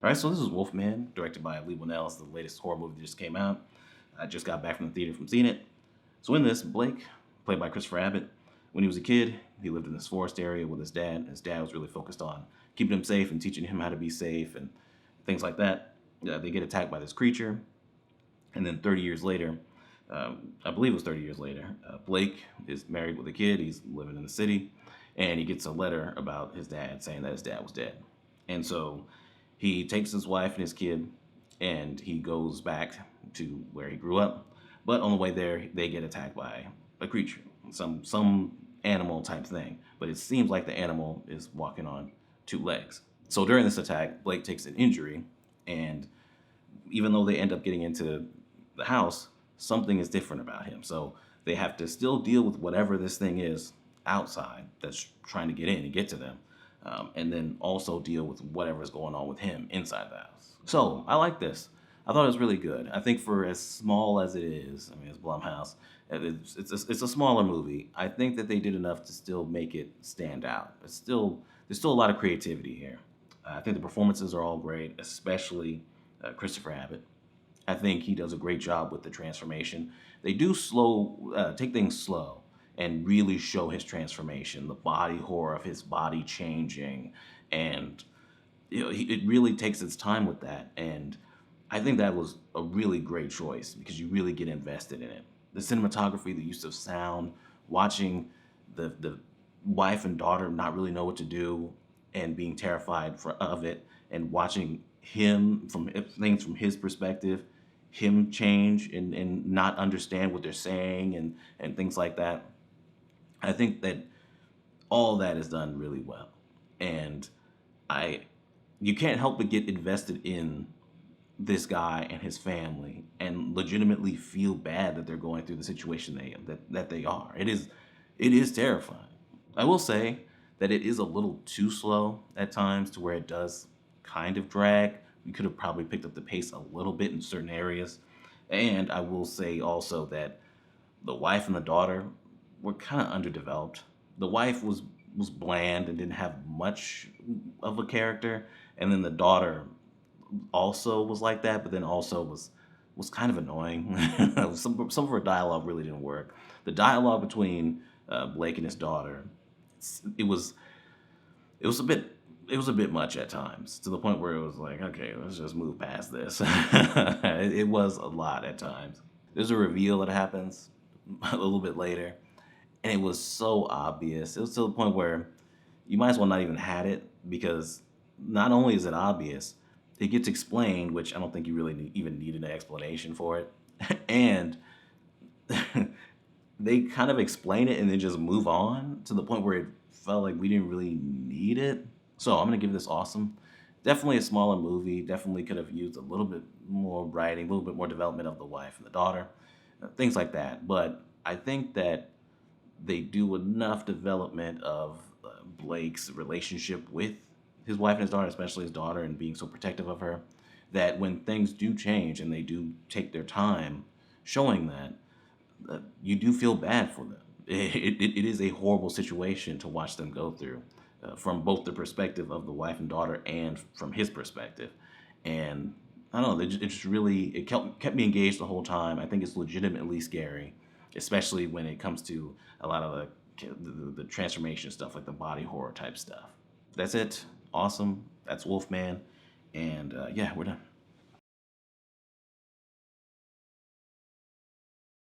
All right, so this is Wolfman, directed by Lee Winnell. It's the latest horror movie that just came out. I just got back from the theater from seeing it. So in this, Blake, played by Christopher Abbott, when he was a kid, he lived in this forest area with his dad. His dad was really focused on keeping him safe and teaching him how to be safe and things like that. They get attacked by this creature, and then 30 years later, I believe it was 30 years later, Blake is married with a kid. He's living in the city, and he gets a letter about his dad saying that his dad was dead. And so he takes his wife and his kid, and he goes back to where he grew up. But on the way there, they get attacked by a creature, some animal type thing. But it seems like the animal is walking on two legs. So during this attack, Blake takes an injury, and even though they end up getting into the house, something is different about him. So they have to still deal with whatever this thing is outside that's trying to get in and get to them. And then also deal with whatever's going on with him inside the house. So I like this. I thought it was really good. I think for as small as it is, I mean, it's Blumhouse, it's a smaller movie. I think that they did enough to still make it stand out. There's still a lot of creativity here. I think the performances are all great, especially Christopher Abbott. I think he does a great job with the transformation. They do take things slow and really show his transformation, the body horror of his body changing, and it really takes its time with that. And I think that was a really great choice because you really get invested in it. The cinematography, the use of sound, watching the wife and daughter not really know what to do and being terrified of it, and watching him from things from his perspective, him change and not understand what they're saying and things like that. I think that all that is done really well, and you can't help but get invested in this guy and his family, and legitimately feel bad that they're going through the situation that they are. It is terrifying. I will say that it is a little too slow at times to where it does kind of drag. We could have probably picked up the pace a little bit in certain areas, and I will say also that the wife and the daughter were kind of underdeveloped. The wife was bland and didn't have much of a character, and then the daughter also was like that, but then also was kind of annoying. Some of her dialogue really didn't work. The dialogue between Blake and his daughter, it was a bit much at times, to the point where it was like, okay, let's just move past this. It was a lot at times. There's a reveal that happens a little bit later, and it was so obvious. It was to the point where you might as well not even had it, because not only is it obvious, it gets explained, which I don't think you really even needed an explanation for it, and they kind of explain it and then just move on to the point where it felt like we didn't really need it. So I'm gonna give this awesome. Definitely a smaller movie. Definitely could have used a little bit more writing, a little bit more development of the wife and the daughter, things like that. But I think that they do enough development of Blake's relationship with his wife and his daughter, especially his daughter, and being so protective of her, that when things do change and they do take their time showing that, you do feel bad for them. It is a horrible situation to watch them go through, from both the perspective of the wife and daughter and from his perspective. And I don't know, it kept me engaged the whole time. I think it's legitimately scary, especially when it comes to a lot of the transformation stuff, like the body horror type stuff. That's it. Awesome. That's Wolfman. And yeah, we're done.